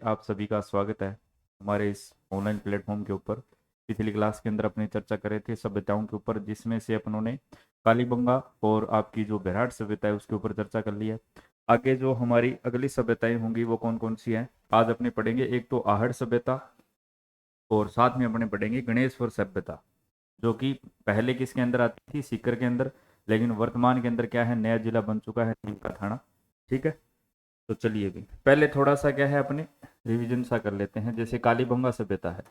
आप सभी का स्वागत है हमारे इस ऑनलाइन प्लेटफॉर्म के ऊपर। पिछली क्लास के अंदर अपनी चर्चा कर रहे थे सभ्यताओं के ऊपर, जिसमें से अपनों ने कालीबंगा और आपकी जो बेराट सभ्यता है उसके ऊपर चर्चा कर ली है। आगे जो हमारी अगली सभ्यताएं होंगी वो कौन कौन सी हैं आज अपने पढ़ेंगे। एक तो आहड़ सभ्यता और साथ में अपने पढ़ेंगे गणेशवर सभ्यता, जो कि पहले किसके अंदर आती थी, सीकर के अंदर, लेकिन वर्तमान के अंदर क्या है, नया जिला बन चुका है नीम का थाना। ठीक है, तो चलिए भी पहले थोड़ा सा क्या है अपने रिवीजन सा कर लेते हैं। जैसे कालीबंगा सभ्यता है,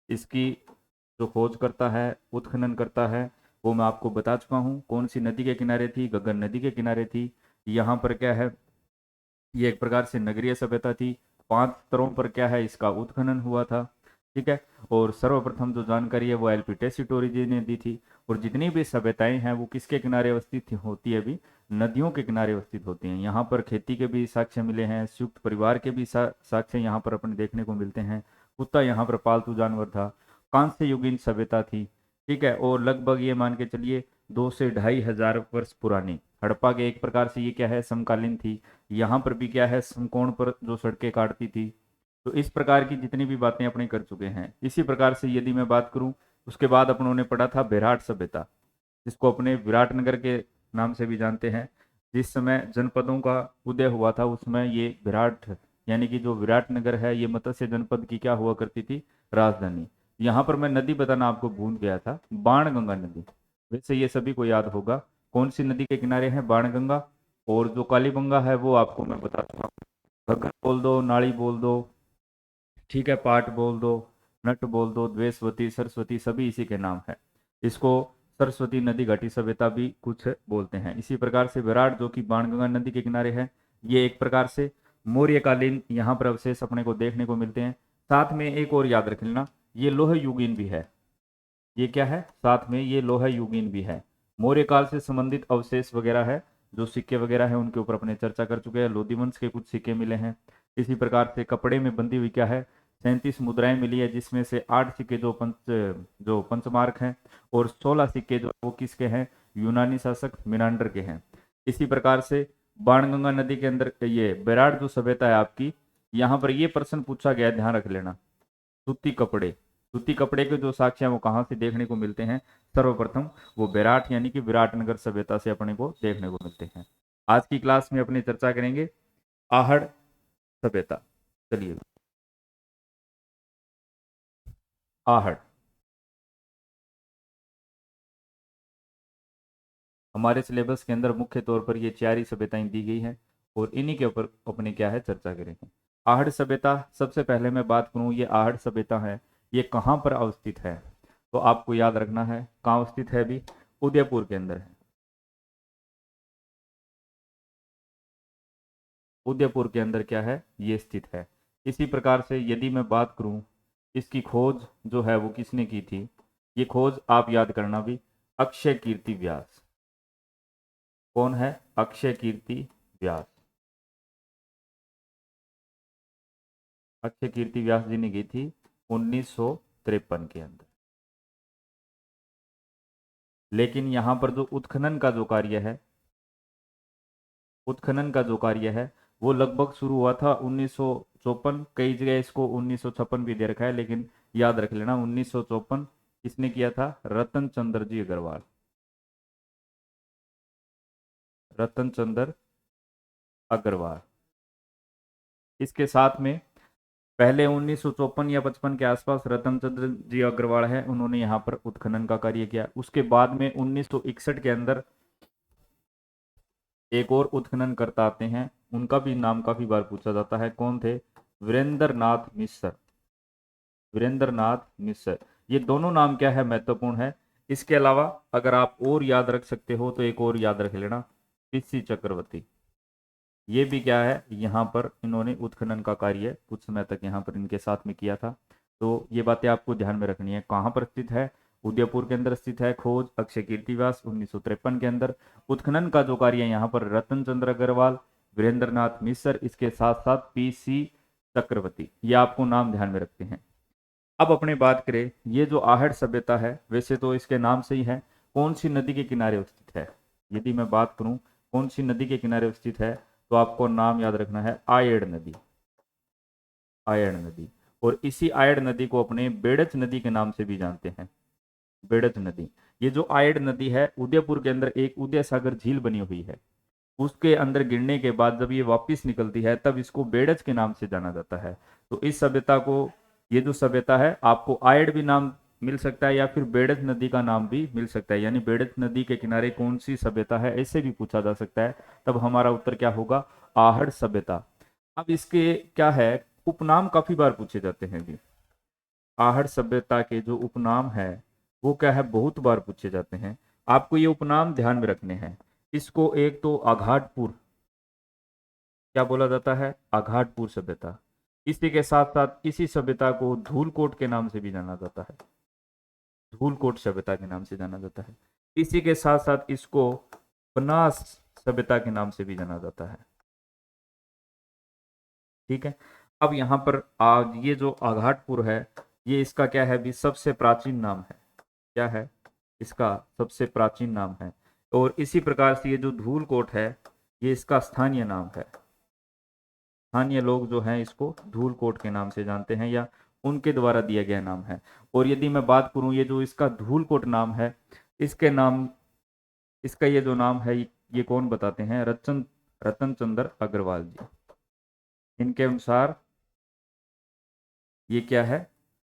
इसकी जो खोज करता है, उत्खनन करता है, वो मैं आपको बता चुका हूँ। कौन सी नदी के किनारे थी, गगन नदी के किनारे थी। यहाँ पर क्या है, ये एक प्रकार से नगरीय सभ्यता थी। 5 स्तरों पर क्या है, इसका उत्खनन हुआ था। ठीक है, और सर्वप्रथम जो जानकारी है वो एलपी टेसीटोरी जी ने दी थी। और जितनी भी सभ्यताएं हैं वो किसके किनारे अवस्थित होती है, भी नदियों के किनारे अवस्थित होती हैं। यहाँ पर खेती के भी साक्ष्य मिले हैं, संयुक्त परिवार के भी साक्ष्य यहाँ पर अपने देखने को मिलते हैं। कुत्ता यहाँ पर पालतू जानवर था। कांस्य युगीन सभ्यता थी। ठीक है, और लगभग ये मान के चलिए 2 से 2,500 वर्ष पुरानी। हड़प्पा के एक प्रकार से ये क्या है, समकालीन थी। यहाँ पर भी क्या है, समकोण पर जो सड़कें काटती थी। तो इस प्रकार की जितनी भी बातें अपने कर चुके हैं। इसी प्रकार से यदि मैं बात करूं, उसके बाद अपनों ने पढ़ा था बेराट सभ्यता, जिसको अपने विराटनगर के नाम से भी जानते हैं। जिस समय जनपदों का उदय हुआ था उसमें ये विराट, यानी कि जो विराटनगर है, ये मत्स्य जनपद की क्या हुआ करती थी, राजधानी। यहाँ पर मैं नदी बताना आपको भूल गया था, बाणगंगा नदी। वैसे ये सभी को याद होगा कौन सी नदी के किनारे है, बाणगंगा। और जो कालीबंगा है वो आपको मैं बता चुका हूँ। घग्गर बोल दो, नाड़ी बोल दो, ठीक है, पाट बोल दो, नट बोल दो, द्वेषवती, सरस्वती, सभी इसी के नाम है। इसको सरस्वती नदी घाटी सभ्यता भी कुछ बोलते हैं। इसी प्रकार से विराट, जो कि बाणगंगा नदी के किनारे है, ये एक प्रकार से मौर्यकालीन यहाँ पर अवशेष अपने को देखने को मिलते हैं। साथ में एक और याद रख लेना, ये लोह युगीन भी है। ये क्या है, साथ में ये लोहा युगीन भी है। मौर्य काल से संबंधित अवशेष वगैरह है, जो सिक्के वगैरह है उनके ऊपर अपने चर्चा कर चुके हैं। लोधी वंश के कुछ सिक्के मिले हैं। इसी प्रकार से कपड़े में बंधी हुई क्या है, 37 मुद्राएं मिली है, जिसमें से 8 सिक्के जो पंचमार्क हैं, और 16 सिक्के जो वो किसके हैं, यूनानी शासक मिनांडर के हैं। इसी प्रकार से बाणगंगा नदी के अंदर ये बेराट जो सभ्यता है आपकी, यहाँ पर ये प्रश्न पूछा गया, ध्यान रख लेना। सूती कपड़े, सूती कपड़े के जो साक्ष्य हैं वो कहाँ से देखने को मिलते हैं, सर्वप्रथम वो बेराट यानी कि विराटनगर सभ्यता से अपने को देखने को मिलते हैं। आज की क्लास में अपनी चर्चा करेंगे आहड़ सभ्यता। चलिए, आहड़ हमारे सिलेबस के अंदर मुख्य तौर पर ये 4 ही सभ्यताएं दी गई हैं, और इन्हीं के ऊपर अपने क्या है चर्चा करेंगे। आहड़ सभ्यता, सबसे पहले मैं बात करूं, ये आहड़ सभ्यता है, ये कहाँ पर अवस्थित है, तो आपको याद रखना है कहाँ अवस्थित है, भी उदयपुर के अंदर है। उदयपुर के अंदर क्या है, ये स्थित है। इसी प्रकार से यदि मैं बात करूं, इसकी खोज जो है वो किसने की थी, ये खोज आप याद करना भी, अक्षय कीर्ति व्यास। कौन है, अक्षय कीर्ति व्यास। अक्षय कीर्ति व्यास जी ने की थी 1953 के अंदर। लेकिन यहां पर जो उत्खनन का जो कार्य है, उत्खनन का जो कार्य है वो लगभग शुरू हुआ था 1954। कई जगह इसको 1956 भी दे रखा है, लेकिन याद रख लेना 1954 किसने किया था, रतन चंद्र जी अग्रवाल। रतन चंद्र अग्रवाल। इसके साथ में पहले 1954 या 55 के आसपास रतन चंद्र जी अग्रवाल है, उन्होंने यहाँ पर उत्खनन का कार्य किया। उसके बाद में 1961 के अंदर एक और उत्खनन करता आते हैं, उनका भी नाम काफी बार पूछा जाता है, कौन थे, वीरेंद्र नाथ मिश्र। वीरेंद्र नाथ मिश्र, ये दोनों नाम क्या है, महत्वपूर्ण है। इसके अलावा अगर आप और याद रख सकते हो तो एक और याद रख लेना, पीसी चक्रवर्ती। ये भी क्या है, यहाँ पर इन्होंने उत्खनन का कार्य कुछ समय तक यहाँ पर इनके साथ में किया था। तो ये बातें आपको ध्यान में रखनी है। कहाँ पर स्थित है, उदयपुर के अंदर स्थित है खोज, अक्षय कीर्तिवास 1953 के अंदर। उत्खनन का जो कार्य है यहाँ पर रतन चंद्र अग्रवाल, वीरेंद्र नाथ मिश्र, इसके साथ साथ पीसी चक्रवर्ती, ये आपको नाम ध्यान में रखते हैं। अब अपने बात करें, ये जो आहड़ सभ्यता है, वैसे तो इसके नाम से ही है, कौन सी नदी के किनारे स्थित है। यदि मैं बात करूं कौन सी नदी के किनारे स्थित है, तो आपको नाम याद रखना है, आयड़ नदी। आयड़ नदी। और इसी आयड़ नदी को अपने बेड़च नदी के नाम से भी जानते हैं, बेड़च नदी। ये जो आयड़ नदी है, उदयपुर के अंदर एक उदय सागर झील बनी हुई है, उसके अंदर गिरने के बाद जब ये वापस निकलती है तब इसको बेड़च के नाम से जाना जाता है। तो इस सभ्यता को, ये जो सभ्यता है, आपको आयड़ भी नाम मिल सकता है या फिर बेड़च नदी का नाम भी मिल सकता है, यानी बेड़च नदी के किनारे कौन सी सभ्यता है ऐसे भी पूछा जा सकता है। तब हमारा उत्तर क्या होगा, आहड़ सभ्यता। अब इसके क्या है, उपनाम काफी बार पूछे जाते हैं जी। आहड़ सभ्यता के जो उपनाम है वो क्या है, बहुत बार पूछे जाते हैं। आपको ये उपनाम ध्यान में रखने हैं। इसको एक तो आघाटपुर क्या बोला जाता है, आघाटपुर सभ्यता। इसी के साथ साथ इसी सभ्यता को धूलकोट के नाम से भी जाना जाता है, धूलकोट सभ्यता के नाम से जाना जाता है। इसी के साथ साथ इसको बनास सभ्यता के नाम से भी जाना जाता है। ठीक है। अब यहाँ पर आज ये जो आघाटपुर है, ये इसका क्या है भी, सबसे प्राचीन नाम है। क्या है, इसका सबसे प्राचीन नाम है। और इसी प्रकार से ये जो धूलकोट है, ये इसका स्थानीय नाम है। स्थानीय लोग जो हैं इसको धूलकोट के नाम से जानते हैं, या उनके द्वारा दिया गया नाम है। और यदि मैं बात करूं, ये जो इसका धूलकोट नाम है, इसके नाम, इसका ये जो नाम है, ये कौन बताते हैं, रतन चंद्र अग्रवाल जी। इनके अनुसार ये क्या है,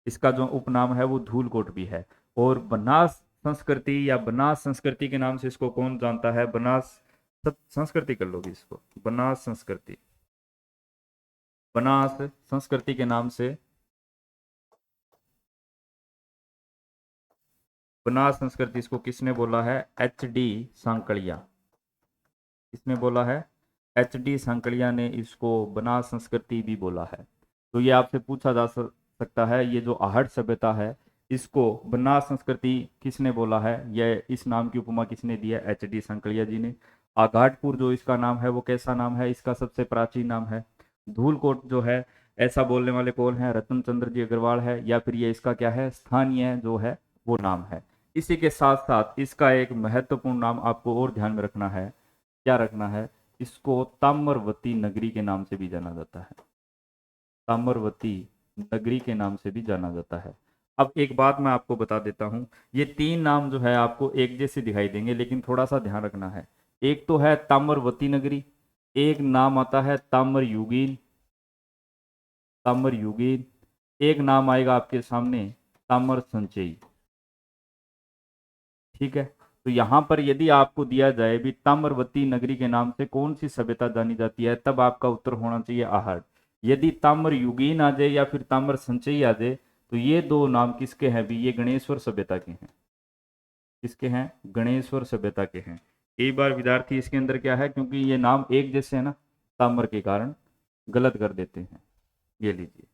इसका जो उपनाम है वो धूलकोट भी है। और बनास संस्कृति या बनास संस्कृति के नाम से इसको कौन जानता है, बनास संस्कृति कर लोगे इसको, बनास संस्कृति, बनास संस्कृति के नाम से, बनास संस्कृति इसको किसने बोला है, एच.डी. सांकलिया। किसने बोला है, एच.डी. सांकलिया ने इसको बनास संस्कृति भी बोला है। तो ये आपसे पूछा जा सकता है, ये जो आहड़ सभ्यता है इसको बनास संस्कृति किसने बोला है, यह इस नाम की उपमा किसने दी है, एच.डी. सांकलिया जी ने। आघाटपुर जो इसका नाम है वो कैसा नाम है, इसका सबसे प्राचीन नाम है। धूलकोट जो है, ऐसा बोलने वाले कौन है, रतन चंद्र जी अग्रवाल है, या फिर ये इसका क्या है, स्थानीय जो है वो नाम है। इसी के साथ साथ इसका एक महत्वपूर्ण नाम आपको और ध्यान में रखना है। क्या रखना है, इसको ताम्रवती नगरी के नाम से भी जाना जाता है, ताम्रवती नगरी के नाम से भी जाना जाता है। अब एक बात मैं आपको बता देता हूं, ये तीन नाम जो है आपको एक जैसे दिखाई देंगे, लेकिन थोड़ा सा ध्यान रखना है। एक तो है ताम्रवती नगरी, एक नाम आता है ताम्रयुगीन, ताम्रयुगीन, एक नाम आएगा आपके सामने ताम्र संचयी। ठीक है। तो यहां पर यदि आपको दिया जाए भी ताम्रवती नगरी के नाम से कौन सी सभ्यता जानी जाती है, तब आपका उत्तर होना चाहिए आहड़। यदि ताम्रयुगीन आ जाए या फिर ताम्र संचयी आ जाए, तो ये दो नाम किसके हैं भी, ये गणेश्वर सभ्यता के हैं। किसके हैं, गणेश्वर सभ्यता के हैं। कई बार विद्यार्थी इसके अंदर क्या है, क्योंकि ये नाम एक जैसे है ना, ताम्र के कारण गलत कर देते हैं। ये लीजिए।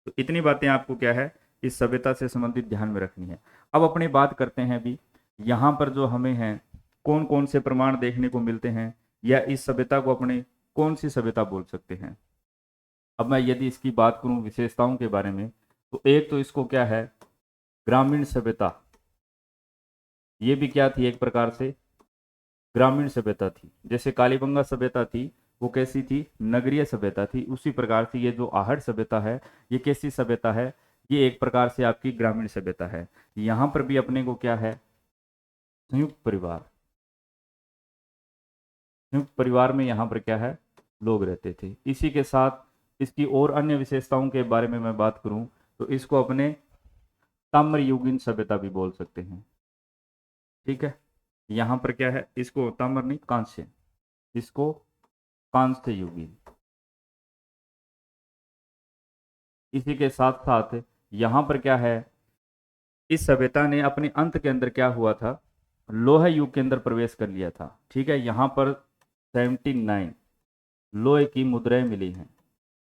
तो इतनी बातें आपको क्या है, इस सभ्यता से संबंधित ध्यान में रखनी है। अब अपनी बात करते हैं भी, यहाँ पर जो हमें हैं कौन कौन से प्रमाण देखने को मिलते हैं, या इस सभ्यता को अपने कौन सी सभ्यता बोल सकते हैं। अब मैं यदि इसकी बात करूं विशेषताओं के बारे में, तो एक तो इसको क्या है, ग्रामीण सभ्यता, ये भी क्या थी, एक प्रकार से ग्रामीण सभ्यता थी। जैसे कालीबंगा सभ्यता थी वो कैसी थी, नगरीय सभ्यता थी। उसी प्रकार से ये जो आहड़ सभ्यता है ये कैसी सभ्यता है, ये एक प्रकार से आपकी ग्रामीण सभ्यता है। यहाँ पर भी अपने को क्या है, संयुक्त परिवार, संयुक्त परिवार में यहाँ पर क्या है, लोग रहते थे। इसी के साथ इसकी और अन्य विशेषताओं के बारे में मैं बात करूं, तो इसको अपने ताम्रयुगीन सभ्यता भी बोल सकते हैं। ठीक है। यहाँ पर क्या है, इसको ताम्र नहीं, कांस्य, इसको कांस्य युगीन। इसी के साथ साथ यहाँ पर क्या है, इस सभ्यता ने अपने अंत के अंदर क्या हुआ था, लोह युग के अंदर प्रवेश कर लिया था। ठीक है। यहाँ पर 79 लोहे की मुद्राएं मिली हैं,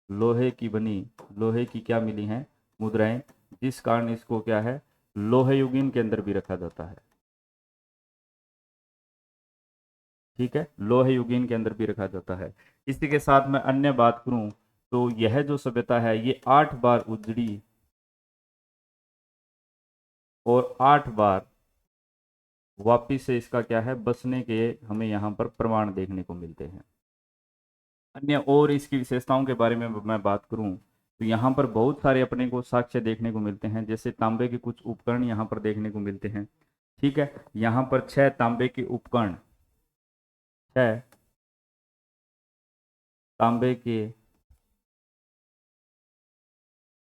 लोहे की बनी, लोहे की क्या मिली हैं, मुद्राएं, जिस कारण इसको क्या है, लोह युगीन के अंदर भी रखा जाता है। ठीक है। लोह युगीन के अंदर भी रखा जाता है। इसी के साथ मैं अन्य बात करूं, तो यह जो सभ्यता है ये 8 बार उजड़ी और 8 बार वापिस से इसका क्या है, बसने के हमें यहाँ पर प्रमाण देखने को मिलते हैं। अन्य और इसकी विशेषताओं के बारे में मैं बात करूं, तो यहाँ पर बहुत सारे अपने को साक्ष्य देखने को मिलते हैं, जैसे तांबे के कुछ उपकरण यहाँ पर देखने को मिलते हैं। ठीक है, यहाँ पर 6 तांबे के उपकरण, 6 तांबे के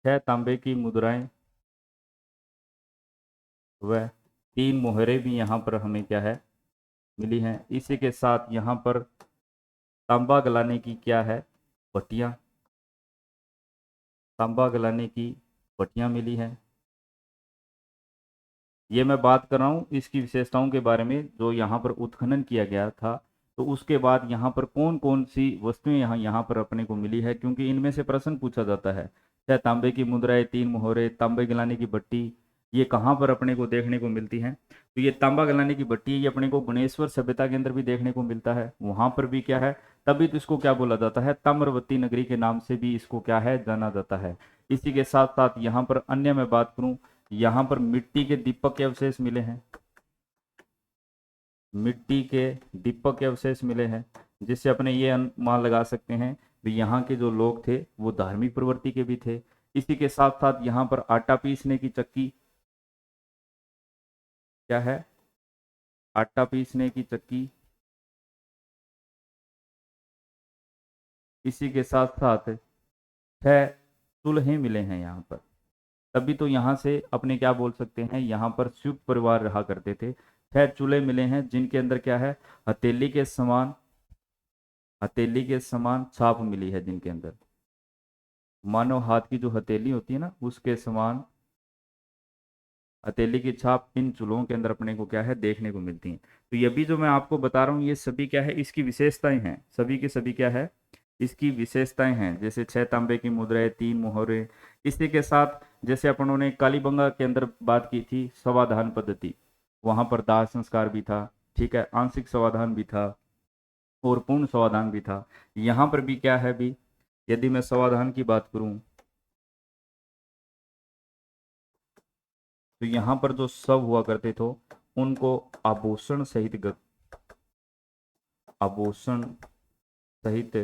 6 तांबे की मुद्राएं व 3 मोहरे भी यहाँ पर हमें क्या है मिली हैं। इसी के साथ यहाँ पर तांबा गलाने की क्या है भट्टियाँ, तांबा गलाने की भट्टियाँ मिली हैं। ये मैं बात कर रहा हूँ इसकी विशेषताओं के बारे में, जो यहाँ पर उत्खनन किया गया था। तो उसके बाद यहाँ पर कौन कौन सी वस्तुएं यहाँ पर अपने को मिली है, क्योंकि इनमें से प्रश्न पूछा जाता है। चाहे तांबे की मुद्राएं, 3 मोहरे, तांबे गलाने की भट्टी, ये कहाँ पर अपने को देखने को मिलती हैं। तो ये तांबा गलाने की भट्टी ये अपने को गुणेश्वर सभ्यता के अंदर भी देखने को मिलता है। वहां पर भी क्या है, तभी तो इसको क्या बोला जाता है, ताम्रवती नगरी के नाम से भी इसको क्या है जाना जाता है। इसी के साथ साथ यहाँ पर अन्य मैं बात करूं, यहाँ पर मिट्टी के दीपक के अवशेष मिले हैं, मिट्टी के दीपक के अवशेष मिले हैं, जिससे अपने ये अनुमान लगा सकते हैं भी यहाँ के जो लोग थे वो धार्मिक प्रवृत्ति के भी थे। इसी के साथ साथ यहाँ पर आटा पीसने की चक्की, क्या है, आटा पीसने की चक्की। इसी के साथ साथ 6 चूल्हे मिले हैं यहाँ पर। तभी तो यहाँ से अपने क्या बोल सकते हैं, यहाँ पर संयुक्त परिवार रहा करते थे। 6 चूल्हे मिले हैं जिनके अंदर क्या है, हथेली के समान, हथेली के समान छाप मिली है, जिनके अंदर मानव हाथ की जो हथेली होती है ना उसके समान हथेली की छाप इन चूल्हों के अंदर अपने को क्या है देखने को मिलती हैं। तो ये भी जो मैं आपको बता रहा हूँ ये सभी क्या है, इसकी विशेषताएं हैं, सभी की सभी क्या है इसकी विशेषताएं हैं। जैसे 6 तांबे की मुद्राएं, 3 मोहरे। इसी के साथ जैसे अपन ने कालीबंगा के अंदर बात की थी समाधान पद्धति, वहां पर दाह संस्कार भी था, ठीक है, आंशिक समाधान भी था और पूर्ण समाधान भी था। यहाँ पर भी क्या है भी, यदि मैं समाधान की बात करूं तो यहाँ पर जो शव हुआ करते थे उनको आभूषण सहित आभूषण सहित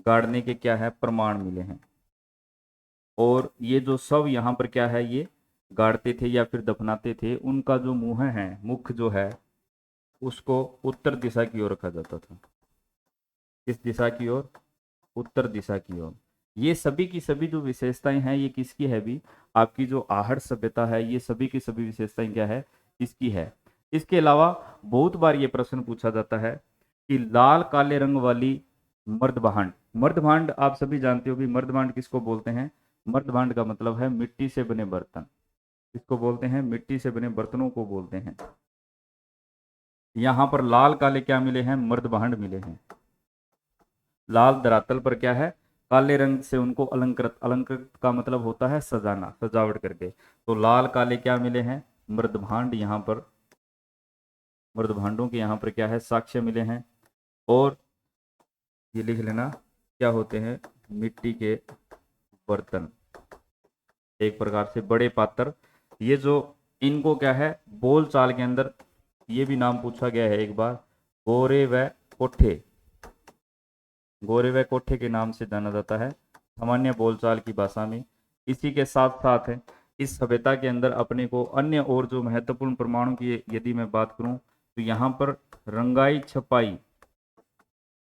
गाड़ने के क्या है प्रमाण मिले हैं। और ये जो शव यहाँ पर क्या है ये गाड़ते थे या फिर दफनाते थे, उनका जो मुंह है, मुख जो है उसको उत्तर दिशा की ओर रखा जाता था। किस दिशा की ओर, उत्तर दिशा की ओर। ये सभी की सभी जो विशेषताएं हैं ये किसकी है भी, आपकी जो आहड़ सभ्यता है ये सभी की सभी विशेषताएं क्या है इसकी है। इसके अलावा बहुत बार ये प्रश्न पूछा जाता है कि लाल काले रंग वाली मर्दभांड, मर्दभांड आप सभी जानते हो भी, मर्दभांड किसको बोलते हैं, मर्दभांड का मतलब है मिट्टी से बने बर्तन, इसको बोलते हैं मिट्टी से बने बर्तनों को बोलते हैं। यहाँ पर लाल काले क्या मिले हैं, मर्दभांड मिले हैं। लाल धरातल पर क्या है, काले रंग से उनको अलंकृत, अलंकृत का मतलब होता है सजाना, सजावट करके। तो लाल काले क्या मिले हैं, मृदभांड, यहाँ पर मृदभांडों के यहाँ पर क्या है साक्ष्य मिले हैं। और ये लिख लेना क्या होते हैं, मिट्टी के बर्तन, एक प्रकार से बड़े पात्र। ये जो इनको क्या है बोल चाल के अंदर ये भी नाम पूछा गया है एक बार, गोरे व कोठे, गोरे व कोठे के नाम से जाना जाता है सामान्य बोलचाल की भाषा में। इसी के साथ साथ इस सभ्यता के अंदर अपने को अन्य और जो महत्वपूर्ण प्रमाणों की यदि मैं बात करूं तो यहाँ पर रंगाई छपाई,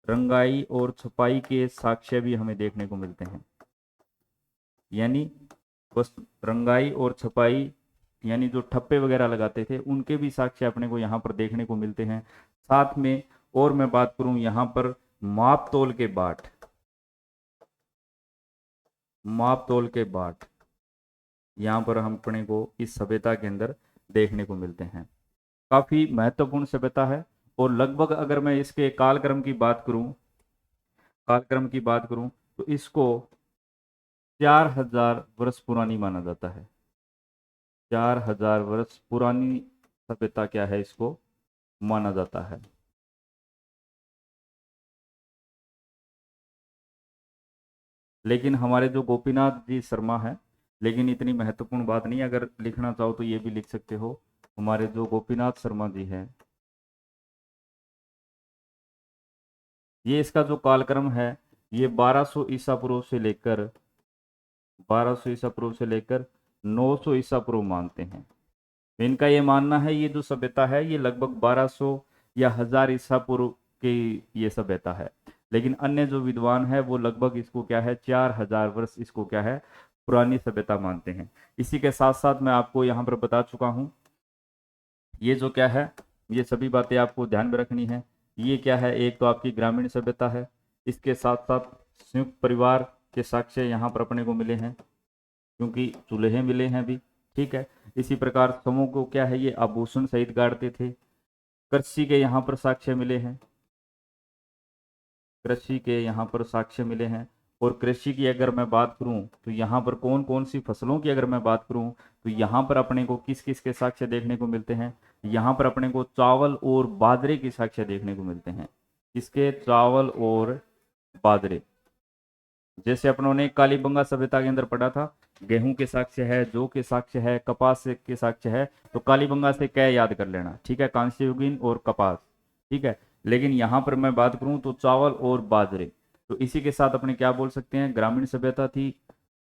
रंगाई और छपाई के साक्ष्य भी हमें देखने को मिलते हैं। यानी बस रंगाई और छपाई यानी जो ठप्पे वगैरह लगाते थे उनके भी साक्ष्य अपने को यहाँ पर देखने को मिलते हैं। साथ में और मैं बात करूं यहाँ पर माप तोल के बाट, माप तोल के बाट यहाँ पर हम अपने को इस सभ्यता के अंदर देखने को मिलते हैं। काफी महत्वपूर्ण सभ्यता है। और लगभग अगर मैं इसके कालक्रम की बात करूं, कालक्रम की बात करूं तो इसको 4000 वर्ष पुरानी माना जाता है। 4000 वर्ष पुरानी सभ्यता क्या है इसको माना जाता है। लेकिन हमारे जो गोपीनाथ जी शर्मा है, लेकिन इतनी महत्वपूर्ण बात नहीं, अगर लिखना चाहो तो ये भी लिख सकते हो, हमारे जो गोपीनाथ शर्मा जी हैं, ये इसका जो कालक्रम है ये 1200 ईसा पूर्व से लेकर 1200 ईसा पूर्व से लेकर 900 ईसा पूर्व मानते हैं। तो इनका ये मानना है ये जो सभ्यता है ये लगभग 1200 या 1000 ईसा पूर्व की ये सभ्यता है। लेकिन अन्य जो विद्वान है वो लगभग इसको क्या है 4000 वर्ष इसको क्या है पुरानी सभ्यता मानते हैं। इसी के साथ साथ मैं आपको यहाँ पर बता चुका हूँ ये जो क्या है ये सभी बातें आपको ध्यान में रखनी है। ये क्या है एक तो आपकी ग्रामीण सभ्यता है, इसके साथ साथ संयुक्त परिवार के साक्ष्य यहाँ पर अपने को मिले हैं क्योंकि चूल्हे मिले हैं भी। ठीक है, इसी प्रकार समूह को क्या है ये आभूषण सहित गाड़ते थे। कृषि के यहाँ पर साक्ष्य मिले हैं, कृषि के यहाँ पर साक्ष्य मिले हैं। और कृषि की अगर मैं बात करूं तो यहाँ पर कौन कौन सी फसलों की अगर मैं बात करूं तो यहाँ पर अपने को किस किस के साक्ष्य देखने को मिलते हैं। यहाँ पर अपने को चावल और बाजरे के साक्ष्य देखने को मिलते हैं। इसके चावल और बाजरे, जैसे अपनों ने कालीबंगा सभ्यता के अंदर पढ़ा था गेहूं के साक्ष्य है, जौ के साक्ष्य है, कपास के साक्ष्य है। तो कालीबंगा से क्या याद कर लेना, ठीक है, कांस्य युगीन और कपास। ठीक है, लेकिन यहाँ पर मैं बात करूं तो चावल और बाजरे, तो इसी के साथ अपने क्या बोल सकते हैं ग्रामीण सभ्यता थी।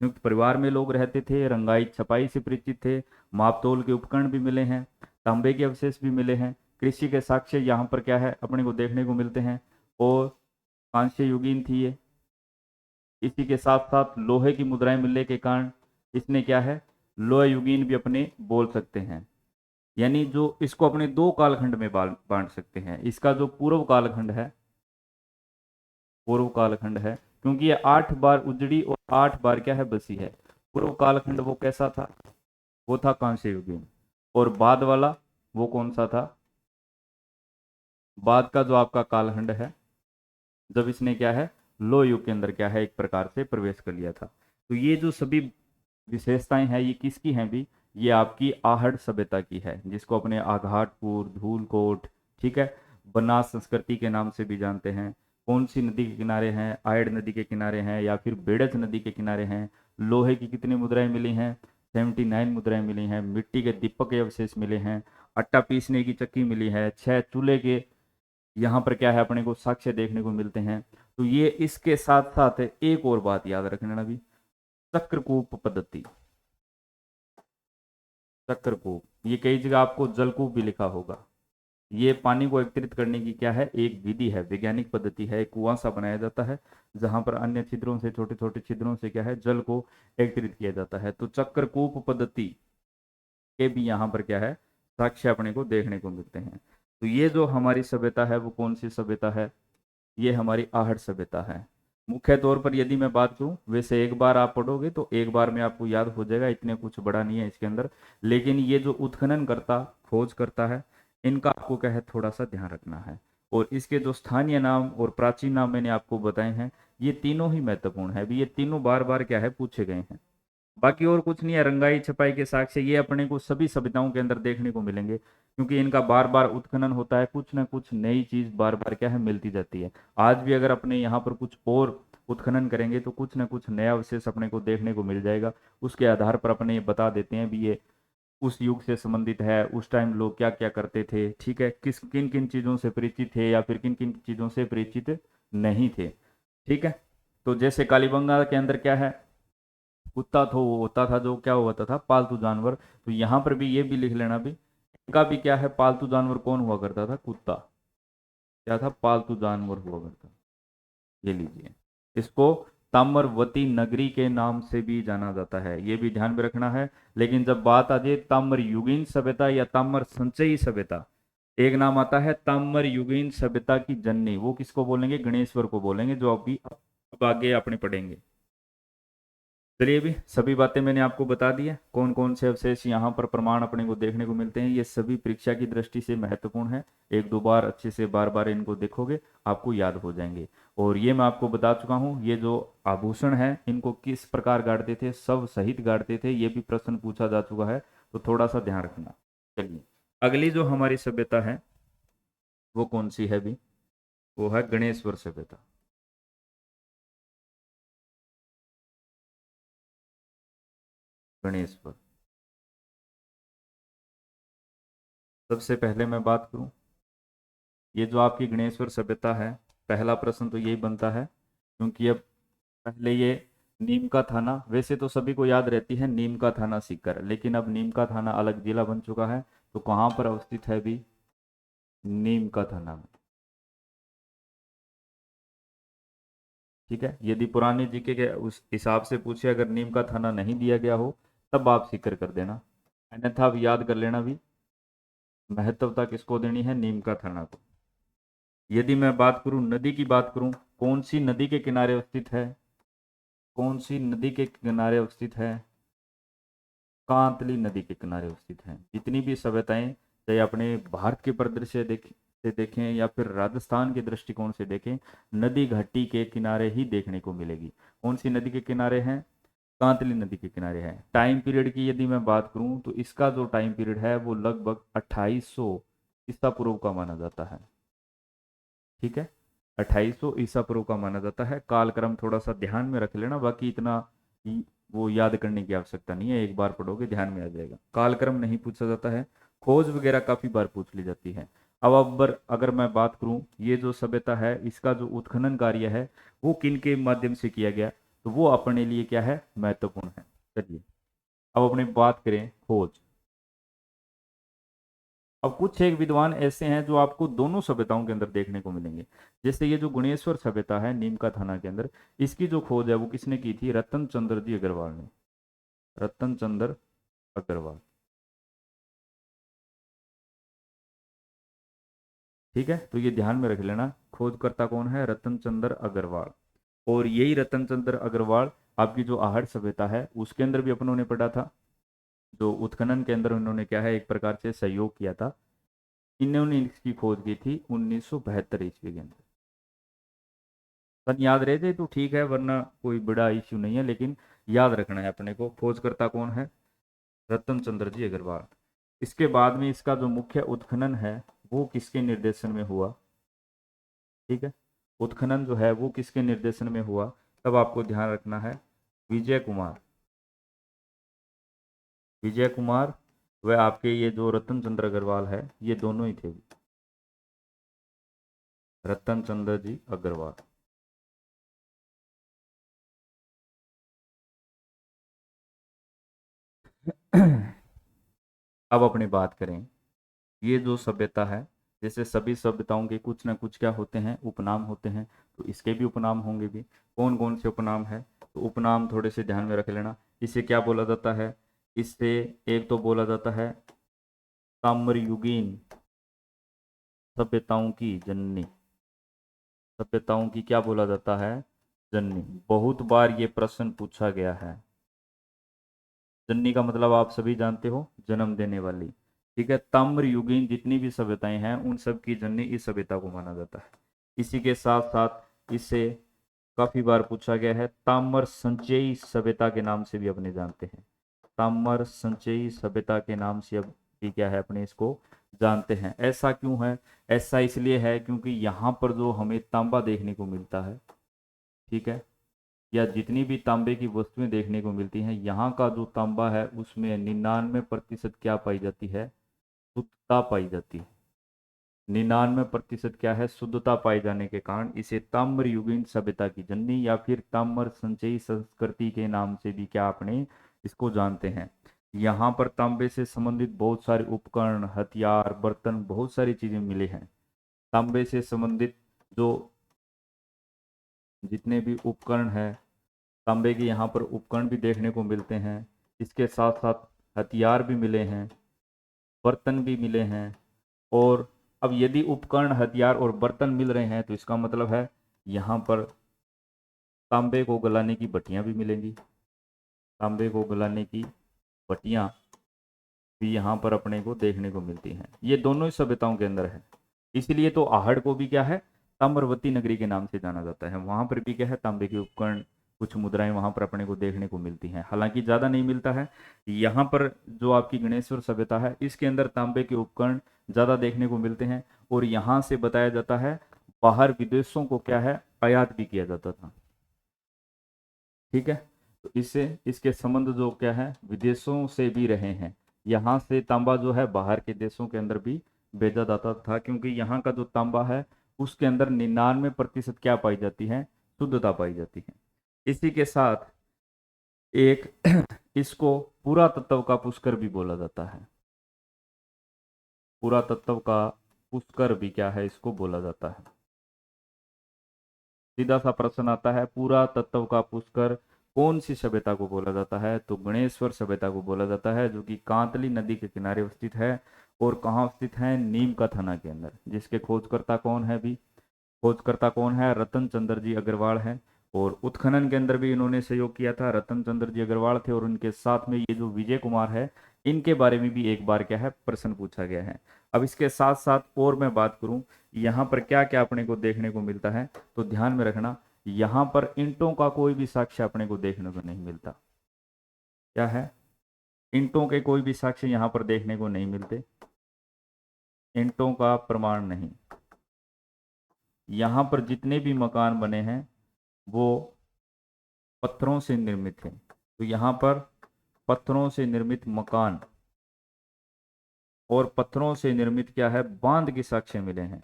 संयुक्त परिवार में लोग रहते थे, रंगाई छपाई से परिचित थे, मापतोल के उपकरण भी मिले हैं, तांबे के अवशेष भी मिले हैं। कृषि के साक्ष्य यहाँ पर क्या है अपने को देखने को मिलते हैं और कांस्य युगीन थी ये। इसी के साथ साथ लोहे की मुद्राएं मिलने के कारण इसने क्या है लोह युगीन भी अपने बोल सकते हैं। यानी जो इसको अपने दो कालखंड में बांट सकते हैं। इसका जो पूर्व कालखंड है, पूर्व कालखंड है क्योंकि ये 8 बार उजड़ी और 8 बार क्या है बसी है। पूर्व कालखंड वो कैसा था, वो था कांस्य युगीन। और बाद वाला वो कौन सा था, बाद का जो आपका कालखंड है जब इसने क्या है लोह युग के अंदर क्या है एक प्रकार से प्रवेश कर लिया था। तो ये जो सभी विशेषताएं हैं ये किसकी हैं भी, ये आपकी आहड़ सभ्यता की है जिसको अपने आघाटपुर, धूलकोट, ठीक है, बनास संस्कृति के नाम से भी जानते हैं। कौन सी नदी के किनारे हैं, आयड़ नदी के किनारे हैं या फिर बेड़च नदी के किनारे हैं। लोहे की कितनी मुद्राएं मिली हैं, 79 मुद्राएं मिली हैं। मिट्टी के दीपक के अवशेष मिले हैं, आटा पीसने की चक्की मिली है, 6 चूल्हे के यहाँ पर क्या है अपने को साक्ष्य देखने को मिलते हैं। तो ये इसके साथ साथ एक और बात याद रखना भी, चक्रकूप पद्धति। चक्रकूप, ये कई जगह आपको जलकूप भी लिखा होगा। ये पानी को एकत्रित करने की क्या है एक विधि है, वैज्ञानिक पद्धति है। एक कुआं सा बनाया जाता है जहां पर अन्य छिद्रों से, छोटे छोटे छिद्रों से क्या है जल को एकत्रित किया जाता है। तो चक्रकूप पद्धति के भी यहाँ पर क्या है साक्ष्य अपने को देखने को मिलते हैं। तो ये जो हमारी सभ्यता है वो कौन सी सभ्यता है, ये हमारी आहड़ सभ्यता है। मुख्य तौर पर यदि मैं बात करूं, वैसे एक बार आप पढ़ोगे तो एक बार में आपको याद हो जाएगा, इतने कुछ बड़ा नहीं है इसके अंदर। लेकिन ये जो उत्खनन करता, खोज करता है, इनका आपको क्या है थोड़ा सा ध्यान रखना है। और इसके जो स्थानीय नाम और प्राचीन नाम मैंने आपको बताए हैं ये तीनों ही महत्वपूर्ण है भी, ये तीनों बार बार क्या है पूछे गए हैं। बाकी और कुछ नहीं है। रंगाई छपाई के साक्ष्य ये अपने को सभी सभ्यताओं के अंदर देखने को मिलेंगे क्योंकि इनका बार बार उत्खनन होता है, कुछ ना कुछ नई चीज बार बार क्या है मिलती जाती है। आज भी अगर अपने यहाँ पर कुछ और उत्खनन करेंगे तो कुछ ना कुछ नया अवशेष अपने को देखने को मिल जाएगा। उसके आधार पर अपने ये बता देते हैं भी ये उस युग से संबंधित है, उस टाइम लोग क्या क्या करते थे, ठीक है, किस किन किन चीजों से परिचित थे या फिर किन किन चीजों से परिचित नहीं थे। ठीक है, तो जैसे कालीबंगा के अंदर क्या है कुत्ता तो वो होता था जो क्या होता था पालतू जानवर। तो यहाँ पर भी ये भी लिख लेना भी, इनका भी क्या है पालतू जानवर कौन हुआ करता था, कुत्ता क्या था पालतू जानवर हुआ करता। ये लीजिए, इसको ताम्रवती नगरी के नाम से भी जाना जाता है, ये भी ध्यान में रखना है। लेकिन जब बात आ जाए ताम्र युगीन सभ्यता या ताम्र संचयी सभ्यता, एक नाम आता है ताम्र युगीन सभ्यता की जननी, वो किसको बोलेंगे गणेश्वर को बोलेंगे, जो अभी अब आगे अपने पढ़ेंगे। चलिए भी सभी बातें मैंने आपको बता दी है, कौन कौन से अवशेष यहाँ पर प्रमाण अपने को देखने को मिलते हैं। ये सभी परीक्षा की दृष्टि से महत्वपूर्ण है, एक दो बार अच्छे से बार बार इनको देखोगे आपको याद हो जाएंगे। और ये मैं आपको बता चुका हूँ ये जो आभूषण है इनको किस प्रकार गाड़ते थे, सब सहित गाड़ते थे, ये भी प्रश्न पूछा जा चुका है, तो थोड़ा सा ध्यान रखना। चलिए अगली जो हमारी सभ्यता है वो कौन सी है भी, वो है गणेश्वर सभ्यता। गणेश्वर, सबसे पहले मैं बात करूं ये जो आपकी गणेश्वर सभ्यता है, पहला प्रश्न तो यही बनता है क्योंकि अब पहले ये नीम का थाना, वैसे तो सभी को याद रहती है नीम का थाना सीकर, लेकिन अब नीम का थाना अलग जिला बन चुका है। तो कहाँ पर अवस्थित है अभी? नीम का थाना में। ठीक है, यदि पुराने जीके के उस हिसाब से पूछे, अगर नीम का थाना नहीं दिया गया हो तब आप सीकर कर देना, अन्यथा आप याद कर लेना भी, महत्वता किसको देनी है? नीम का थाना को। यदि मैं बात करूं, नदी की बात करूं, कौन सी नदी के किनारे अवस्थित है? कौन सी नदी के किनारे अवस्थित है? कांतली नदी के किनारे अवस्थित है। जितनी भी सभ्यताएं, चाहे अपने भारत के परिदृश्य से देखें या फिर राजस्थान के दृष्टिकोण से देखें, नदी घाटी के किनारे ही देखने को मिलेगी। कौन सी नदी के किनारे हैं? कांतली नदी के किनारे है। टाइम पीरियड की यदि मैं बात करूं तो इसका जो टाइम पीरियड है वो लगभग 2800 ईसा पूर्व का माना जाता है। ठीक है, 2800 ईसा पूर्व का माना जाता है। कालक्रम थोड़ा सा ध्यान में रख लेना, बाकी इतना वो याद करने की आवश्यकता नहीं है, एक बार पढ़ोगे ध्यान में आ जाएगा। कालक्रम नहीं पूछा जाता है, खोज वगैरह काफी बार पूछ ली जाती है। अब अगर मैं बात करूं, ये जो सभ्यता है इसका जो उत्खनन कार्य है वो किन के माध्यम से किया गया, तो वो अपने लिए क्या है? महत्वपूर्ण है। चलिए अब अपनी बात करें खोज। अब कुछ एक विद्वान ऐसे हैं जो आपको दोनों सभ्यताओं के अंदर देखने को मिलेंगे। जैसे ये जो गुणेश्वर सभ्यता है नीम का थाना के अंदर, इसकी जो खोज है वो किसने की थी? रतन चंद्र जी अग्रवाल ने। रतन चंद्र अग्रवाल। ठीक है, तो ये ध्यान में रख लेना, खोजकर्ता कौन है? रतन चंद्र अग्रवाल। और यही रतन चंद्र अग्रवाल आपकी जो आहड़ सभ्यता है उसके अंदर भी अपनों ने पढ़ा था। जो उत्खनन के अंदर उन्होंने क्या है, एक प्रकार से सहयोग किया था। इन्होंने इसकी खोज की थी 1972 ईस्वी के अंदर। सन याद रहे थे तो ठीक है, वरना कोई बड़ा इश्यू नहीं है, लेकिन याद रखना है अपने को। खोजकर्ता कौन है? रतन चंद्र जी अग्रवाल। इसके बाद में इसका जो मुख्य उत्खनन है वो किसके निर्देशन में हुआ? ठीक है, उत्खनन जो है वो किसके निर्देशन में हुआ, तब आपको ध्यान रखना है, विजय कुमार। विजय कुमार व आपके ये जो रतन चंद्र अग्रवाल है, ये दोनों ही थे, रतन चंद्र जी अग्रवाल। अब अपनी बात करें, ये जो सभ्यता है, जैसे सभी सभ्यताओं के कुछ ना कुछ क्या होते हैं? उपनाम होते हैं। तो इसके भी उपनाम होंगे भी। कौन कौन से उपनाम है? तो उपनाम थोड़े से ध्यान में रख लेना। इसे क्या बोला जाता है? इससे एक तो बोला जाता है ताम्रयुगीन सभ्यताओं की जननी। सभ्यताओं की क्या बोला जाता है? जननी। बहुत बार ये प्रश्न पूछा गया है। जननी का मतलब आप सभी जानते हो, जन्म देने वाली। ठीक है, ताम्र युगीन जितनी भी सभ्यताएं हैं उन सब की जननी इस सभ्यता को माना जाता है। इसी के साथ साथ इसे काफी बार पूछा गया है, ताम्र संचयी सभ्यता के नाम से भी अपने जानते हैं। ताम्र संचयी सभ्यता के नाम से अब भी क्या है, अपने इसको जानते हैं। ऐसा क्यों है? ऐसा इसलिए है क्योंकि यहाँ पर जो हमें तांबा देखने को मिलता है, ठीक है, या जितनी भी तांबे की वस्तुएं देखने को मिलती हैं, यहाँ का जो तांबा है उसमें 99% क्या पाई जाती है? शुद्धता पाई जाती है। 99% क्या है? शुद्धता पाए जाने के कारण इसे ताम्र युगीन सभ्यता की जननी या फिर ताम्र संचयी संस्कृति के नाम से भी क्या अपने इसको जानते हैं। यहाँ पर तांबे से संबंधित बहुत सारे उपकरण, हथियार, बर्तन, बहुत सारी चीजें मिले हैं। तांबे से संबंधित जो जितने भी उपकरण हैं, तांबे के यहाँ पर उपकरण भी देखने को मिलते हैं। इसके साथ साथ हथियार भी मिले हैं, बर्तन भी मिले हैं। और अब यदि उपकरण, हथियार और बर्तन मिल रहे हैं तो इसका मतलब है यहाँ पर तांबे को गलाने की भट्टियाँ भी मिलेंगी। तांबे को गलाने की भट्टियाँ भी यहाँ पर अपने को देखने को मिलती हैं। ये दोनों ही सभ्यताओं के अंदर है। इसीलिए तो आहड़ को भी क्या है, ताम्रवती नगरी के नाम से जाना जाता है। वहां पर भी क्या है, तांबे के उपकरण, कुछ मुद्राएं वहां पर अपने को देखने को मिलती हैं, हालांकि ज्यादा नहीं मिलता है। यहाँ पर जो आपकी गणेश्वर सभ्यता है इसके अंदर तांबे के उपकरण ज्यादा देखने को मिलते हैं। और यहाँ से बताया जाता है बाहर विदेशों को क्या है, आयात भी किया जाता था। ठीक है, तो इससे इसके संबंध जो क्या है, विदेशों से भी रहे हैं। यहाँ से तांबा जो है बाहर के देशों के अंदर भी भेजा जाता था, क्योंकि यहाँ का जो तांबा है उसके अंदर 99% क्या पाई जाती है? शुद्धता पाई जाती है। इसी के साथ एक इसको पुरातत्व का पुष्कर भी बोला जाता है। पुरातत्व का पुष्कर भी क्या है, इसको बोला जाता है। सीधा सा प्रश्न आता है, पुरातत्व का पुष्कर कौन सी सभ्यता को बोला जाता है? तो गणेश्वर सभ्यता को बोला जाता है, जो कि कांतली नदी के किनारे स्थित है। और कहाँ स्थित है? नीम का थाना के अंदर। जिसके खोजकर्ता कौन है भी? खोजकर्ता कौन है? रतन चंद्र जी अग्रवाल है। और उत्खनन के अंदर भी इन्होंने सहयोग किया था, रतन चंद्र जी अग्रवाल थे। और उनके साथ में ये जो विजय कुमार है, इनके बारे में भी एक बार क्या है, प्रश्न पूछा गया है। अब इसके साथ साथ और मैं बात करूं, यहाँ पर क्या क्या अपने को देखने को मिलता है, तो ध्यान में रखना, यहाँ पर ईंटों का कोई भी साक्ष्य अपने को देखने को नहीं मिलता। क्या है? ईंटों के कोई भी साक्ष्य यहाँ पर देखने को नहीं मिलते। ईंटों का प्रमाण नहीं। यहाँ पर जितने भी मकान बने हैं वो पत्थरों से निर्मित हैं। तो यहाँ पर पत्थरों से निर्मित मकान और पत्थरों से निर्मित क्या है, बांध के साक्ष्य मिले हैं।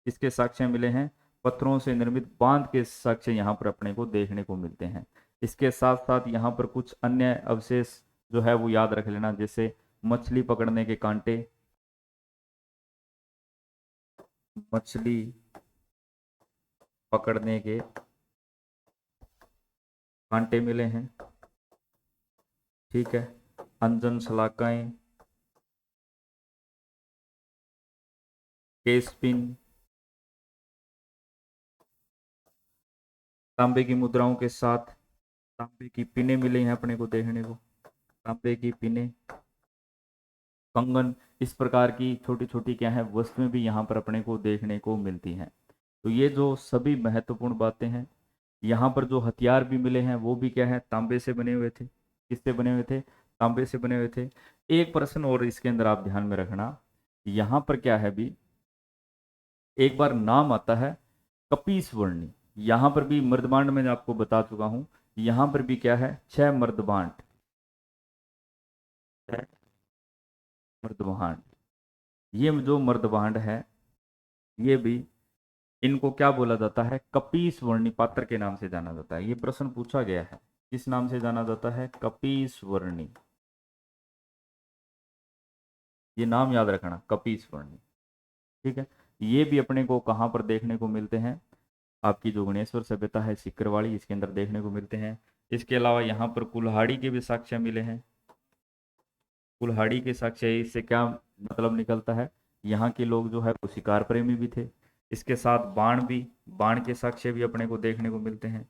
किसके साक्ष्य मिले हैं? पत्थरों से निर्मित बांध के साक्ष्य यहाँ पर अपने को देखने को मिलते हैं। इसके साथ साथ यहाँ पर कुछ अन्य अवशेष जो है वो याद रख लेना, जैसे मछली पकड़ने के कांटे, मछली पकड़ने के कांटे मिले हैं। ठीक है। अंजन सलाखाएं, केस पिन, तांबे की मुद्राओं के साथ तांबे की पिने मिले हैं अपने को देखने को। तांबे की पिने, कंगन, इस प्रकार की छोटी छोटी क्या है, वस्तुएं भी यहाँ पर अपने को देखने को मिलती हैं। तो ये जो सभी महत्वपूर्ण बातें हैं, यहाँ पर जो हथियार भी मिले हैं वो भी क्या है, तांबे से बने हुए थे। किससे बने हुए थे? तांबे से बने हुए थे। एक प्रश्न और इसके अंदर आप ध्यान में रखना, यहाँ पर क्या है भी, एक बार नाम आता है कपीस वर्णी। यहाँ पर भी मर्दबांड में आपको बता चुका हूं, यहाँ पर भी क्या है, 6 मर्दबांड। मर्दबांड, ये जो मर्दबांड है, ये भी, इनको क्या बोला जाता है? कपीस वर्णी पात्र के नाम से जाना जाता है। ये प्रश्न पूछा गया है, किस नाम से जाना जाता है? कपीस वर्णी। ये नाम याद रखना, कपीस वर्णी। ठीक है। ये भी अपने को कहाँ पर देखने को मिलते हैं? आपकी जो गणेश्वर सभ्यता है सिकरवाड़ी, इसके अंदर देखने को मिलते हैं। इसके अलावा यहाँ पर कुल्हाड़ी के भी साक्ष्य मिले हैं। कुल्हाड़ी के साक्ष्य, इससे क्या मतलब निकलता है? यहाँ के लोग जो है वो शिकार प्रेमी भी थे। इसके साथ बाण भी, बाण के साक्ष्य भी अपने को देखने को मिलते हैं।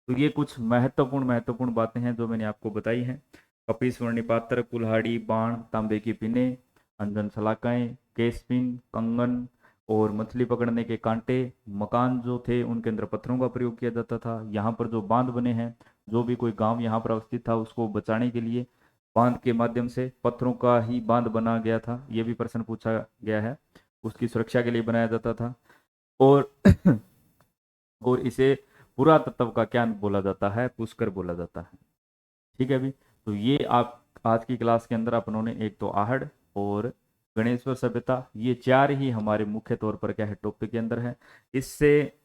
तो ये कुछ महत्वपूर्ण महत्वपूर्ण बातें हैं जो मैंने आपको बताई हैं। कपीस वर्णी पात्र, कुल्हाड़ी, बाण, तांबे की पिने, अंजन सलाखाएं, केसपिन, कंगन और मछली पकड़ने के कांटे। मकान जो थे उनके अंदर पत्थरों का प्रयोग किया जाता था। यहाँ पर जो बांध बने हैं, जो भी कोई गांव यहाँ पर अवस्थित था उसको बचाने के लिए बांध के माध्यम से, पत्थरों का ही बांध बना गया था, ये भी प्रश्न पूछा गया है। उसकी सुरक्षा के लिए बनाया जाता था। और और इसे पुरातत्व का क्या बोला जाता है? पुष्कर बोला जाता है। ठीक है भी। तो ये आप आज की क्लास के अंदर अपनों ने, एक तो आहड़ और गणेश्वर सभ्यता, ये 4 ही हमारे मुख्य तौर पर क्या है, टॉपिक के अंदर है। इससे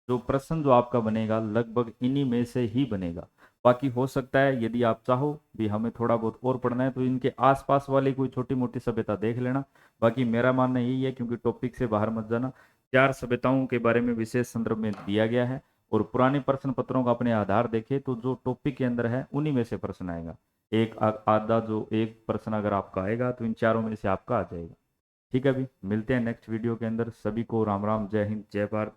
जो प्रश्न जो आपका बनेगा लगभग इन्हीं में से ही बनेगा। बाकी हो सकता है यदि आप चाहो भी हमें थोड़ा बहुत और पढ़ना है तो इनके आसपास वाली कोई छोटी मोटी सभ्यता देख लेना। बाकी मेरा मानना यही है, क्योंकि टॉपिक से बाहर मत जाना। 4 सभ्यताओं के बारे में विशेष संदर्भ में दिया गया है, और पुराने प्रश्न पत्रों का अपने आधार देखे तो जो टॉपिक के अंदर है उन्हीं में से प्रश्न आएगा। एक आधा जो एक प्रश्न अगर आपका आएगा तो इन चारों में से आपका आ जाएगा। ठीक है, अभी मिलते हैं नेक्स्ट वीडियो के अंदर। सभी को राम राम, जय हिंद, जय भारत।